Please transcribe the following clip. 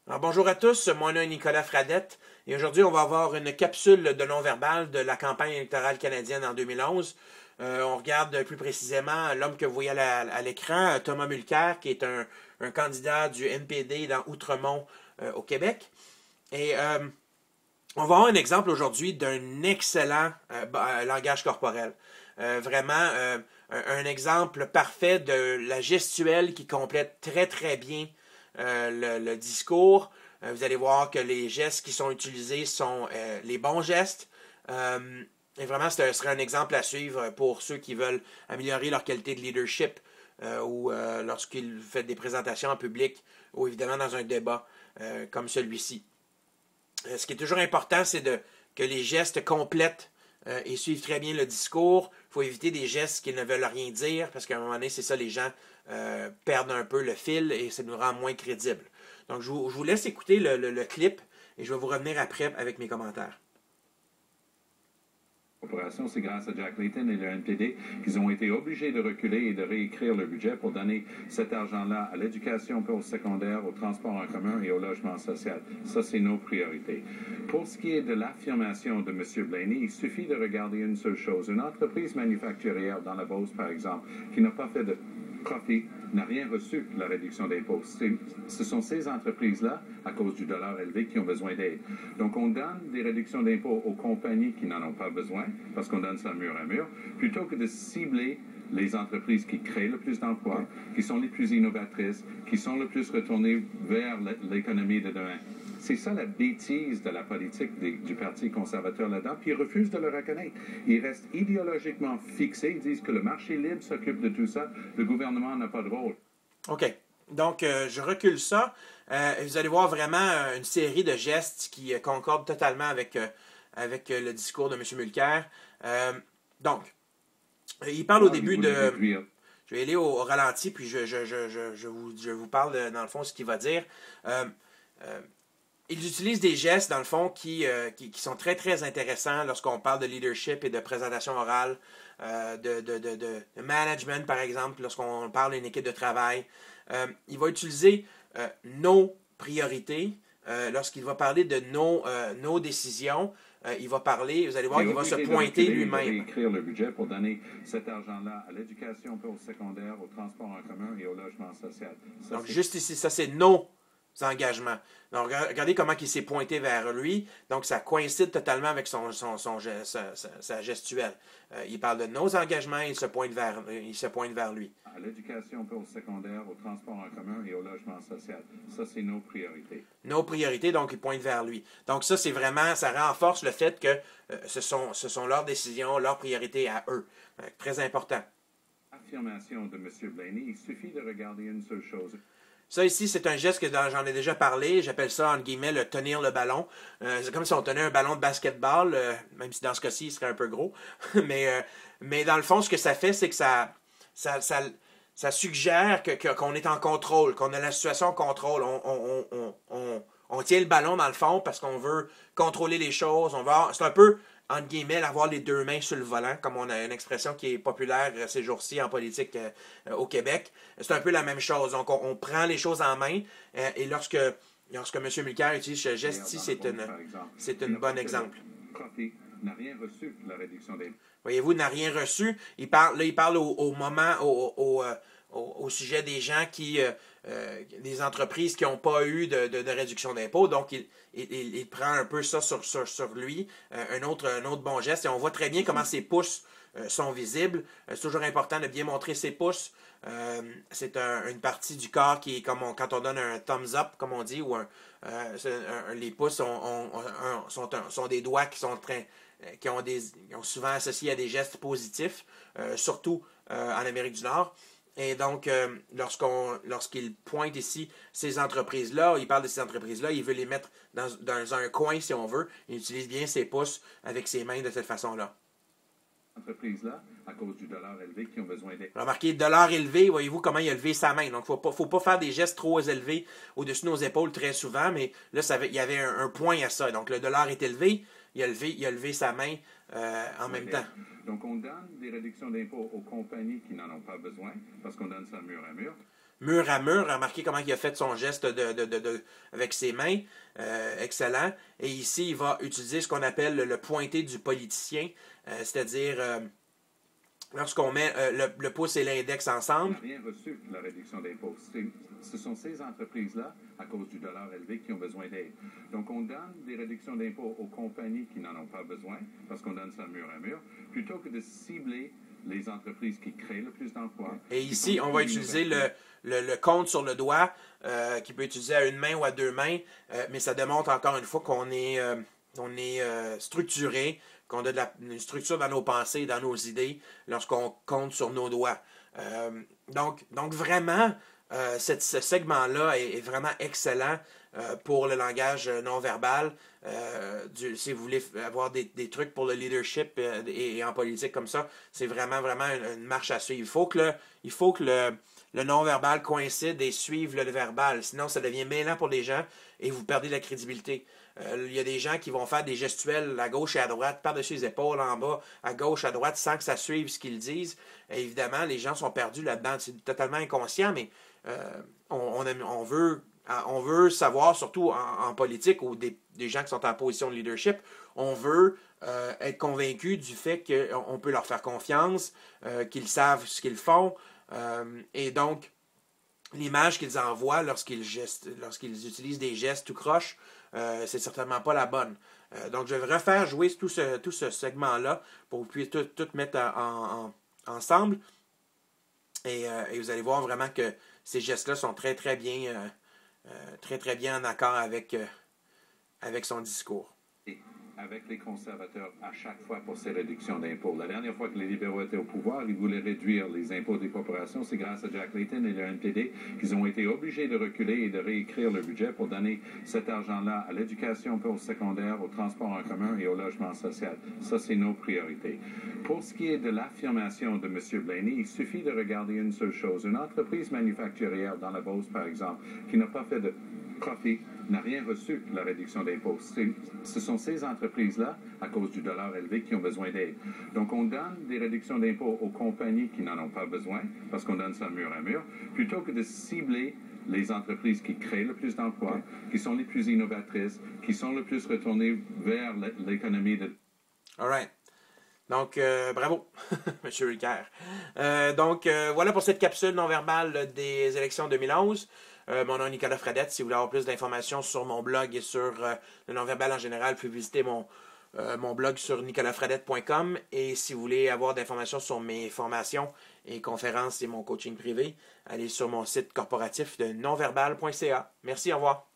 Alors, bonjour à tous, mon nom est Nicolas Fradette et aujourd'hui on va avoir une capsule de non-verbal de la campagne électorale canadienne en 2011. On regarde plus précisément l'homme que vous voyez à l'écran, Thomas Mulcair, qui est un candidat du NPD dans Outremont au Québec. Et on va avoir un exemple aujourd'hui d'un excellent langage corporel. Un exemple parfait de la gestuelle qui complète très très bien le discours. Vous allez voir que les gestes qui sont utilisés sont les bons gestes. Et vraiment, ce serait un exemple à suivre pour ceux qui veulent améliorer leur qualité de leadership ou lorsqu'ils font des présentations en public ou évidemment dans un débat comme celui-ci. Ce qui est toujours important, c'est que les gestes complètent et suivent très bien le discours. Il faut éviter des gestes qui ne veulent rien dire, parce qu'à un moment donné, c'est ça, les gens perdent un peu le fil et ça nous rend moins crédibles. Donc, je vous laisse écouter le clip et je vais vous revenir après avec mes commentaires. C'est grâce à Jack Layton et le NPD qu'ils ont été obligés de reculer et de réécrire le budget pour donner cet argent-là à l'éducation postsecondaire, au transport en commun et au logement social. Ça, c'est nos priorités. Pour ce qui est de l'affirmation de M. Blaney, il suffit de regarder une seule chose. Une entreprise manufacturière dans la Beauce, par exemple, qui n'a pas fait de profit, n'a rien reçu de la réduction d'impôts. Ce sont ces entreprises-là, à cause du dollar élevé, qui ont besoin d'aide. Donc, on donne des réductions d'impôts aux compagnies qui n'en ont pas besoin, parce qu'on donne ça mur à mur, plutôt que de cibler les entreprises qui créent le plus d'emplois, qui sont les plus innovatrices, qui sont le plus retournées vers l'économie de demain. C'est ça la bêtise de la politique du Parti conservateur là-dedans, puis ils refusent de le reconnaître. Ils restent idéologiquement fixés, ils disent que le marché libre s'occupe de tout ça, le gouvernement n'a pas de rôle. OK. Donc, je recule ça. Vous allez voir vraiment une série de gestes qui concordent totalement avec le discours de M. Mulcair. Donc, il parle au début de... Je vais aller au ralenti, puis je vous parle, dans le fond, ce qu'il va dire. Ils utilisent des gestes, dans le fond, qui sont très, très intéressants lorsqu'on parle de leadership et de présentation orale, de management, par exemple, lorsqu'on parle d'une équipe de travail. Il va utiliser nos priorités. Lorsqu'il va parler de nos décisions, il va parler, vous allez voir, il va se pointer lui-même. Écrire le budget pour donner cet argent-là à l'éducation postsecondaire, au transport en commun et au logement social. Ça, donc, juste ici, ça, c'est nos engagements. Donc, regardez comment il s'est pointé vers lui. Donc, ça coïncide totalement avec sa gestuelle. Il parle de nos engagements et il se pointe vers lui. À l'éducation postsecondaire, au transport en commun et au logement social. Ça, c'est nos priorités. Nos priorités, donc, il pointe vers lui. Donc, ça, c'est vraiment, ça renforce le fait que ce sont leurs décisions, leurs priorités à eux. Très important. Affirmation de M. Blaney, il suffit de regarder une seule chose. Ça ici, c'est un geste que j'en ai déjà parlé. J'appelle ça, entre guillemets, le tenir le ballon. C'est comme si on tenait un ballon de basketball, même si dans ce cas-ci, il serait un peu gros. mais dans le fond, ce que ça fait, c'est que ça suggère qu'on est en contrôle, qu'on a la situation en contrôle. On tient le ballon, dans le fond, parce qu'on veut contrôler les choses. C'est un peu, entre guillemets, avoir les deux mains sur le volant, comme on a une expression qui est populaire ces jours-ci en politique au Québec. C'est un peu la même chose. Donc, on prend les choses en main et lorsque M. Mulcair utilise ce geste-ci, c'est un bon exemple. N'a rien reçu la réduction des... Voyez-vous, n'a rien reçu. Il parle au moment, au sujet des gens des entreprises qui n'ont pas eu de réduction d'impôts. Donc, il prend un peu ça sur lui, un autre bon geste. Et on voit très bien comment ses pouces sont visibles. C'est toujours important de bien montrer ses pouces. C'est une partie du corps qui est comme quand on donne un thumbs up, comme on dit, ou les pouces sont des doigts qui sont qui ont souvent associé à des gestes positifs, surtout en Amérique du Nord. Et donc, lorsqu'il pointe ici ces entreprises-là, il parle de ces entreprises-là, il veut les mettre dans un coin, si on veut. Il utilise bien ses pouces avec ses mains de cette façon-là. Entreprises-là, à cause du dollar élevé, qui ont besoin d'aide. Remarquez, dollar élevé, voyez-vous comment il a levé sa main. Donc, faut pas faire des gestes trop élevés au-dessus de nos épaules très souvent, mais là, il y avait un point à ça. Donc, le dollar est élevé, il a levé sa main en même temps. Donc, on donne des réductions d'impôts aux compagnies qui n'en ont pas besoin, parce qu'on donne ça mur à mur. mur à mur. Remarquez comment il a fait son geste avec ses mains. Excellent. Et ici, il va utiliser ce qu'on appelle le pointé du politicien, c'est-à-dire lorsqu'on met le pouce et l'index ensemble. On n'a rien reçu de la réduction d'impôts. Ce sont ces entreprises-là, à cause du dollar élevé, qui ont besoin d'aide. Donc, on donne des réductions d'impôts aux compagnies qui n'en ont pas besoin, parce qu'on donne ça mur à mur, plutôt que de cibler les entreprises qui créent le plus d'emplois. Et ici, on va utiliser le compte sur le doigt, qui peut utiliser à une main ou à deux mains, mais ça démontre encore une fois qu'on est structuré, qu'on a une structure dans nos pensées, dans nos idées, lorsqu'on compte sur nos doigts. Donc vraiment, ce segment-là est vraiment excellent pour le langage non-verbal. Si vous voulez avoir des trucs pour le leadership et en politique comme ça, c'est vraiment une marche à suivre. Il faut que le non-verbal coïncide et suive le verbal. Sinon, ça devient mêlant pour les gens et vous perdez la crédibilité. Il y a des gens qui vont faire des gestuels à gauche et à droite, par-dessus les épaules, en bas, à gauche, à droite, sans que ça suive ce qu'ils disent. Et évidemment, les gens sont perdus là-dedans. C'est totalement inconscient, mais on veut savoir, surtout en politique, ou des gens qui sont en position de leadership, on veut être convaincu du fait qu'on peut leur faire confiance, qu'ils savent ce qu'ils font, et donc l'image qu'ils envoient lorsqu'ils utilisent des gestes tout croche, c'est certainement pas la bonne. Donc je vais refaire jouer tout ce segment-là pour que vous puissiez tout mettre ensemble, et vous allez voir vraiment que ces gestes-là sont très bien en accord avec son discours. Avec les conservateurs à chaque fois pour ces réductions d'impôts. La dernière fois que les libéraux étaient au pouvoir, ils voulaient réduire les impôts des corporations. C'est grâce à Jack Layton et le NPD qu'ils ont été obligés de reculer et de réécrire le budget pour donner cet argent-là à l'éducation postsecondaire, au transport en commun et au logement social. Ça, c'est nos priorités. Pour ce qui est de l'affirmation de M. Blaney, il suffit de regarder une seule chose. Une entreprise manufacturière dans la Beauce, par exemple, qui n'a pas fait de profit, n'a rien reçu de la réduction d'impôts. Ce sont ces entreprises-là, à cause du dollar élevé, qui ont besoin d'aide. Donc, on donne des réductions d'impôts aux compagnies qui n'en ont pas besoin, parce qu'on donne ça mur à mur, plutôt que de cibler les entreprises qui créent le plus d'emplois, qui sont les plus innovatrices, qui sont le plus retournées vers l'économie de... All right. Donc, bravo, M. Ricard. Voilà pour cette capsule non-verbale des élections 2011. Mon nom est Nicolas Fradette. Si vous voulez avoir plus d'informations sur mon blog et sur le non-verbal en général, vous pouvez visiter mon blog sur nicolasfradette.com. Et si vous voulez avoir d'informations sur mes formations et conférences et mon coaching privé, allez sur mon site corporatif de nonverbal.ca. Merci, au revoir.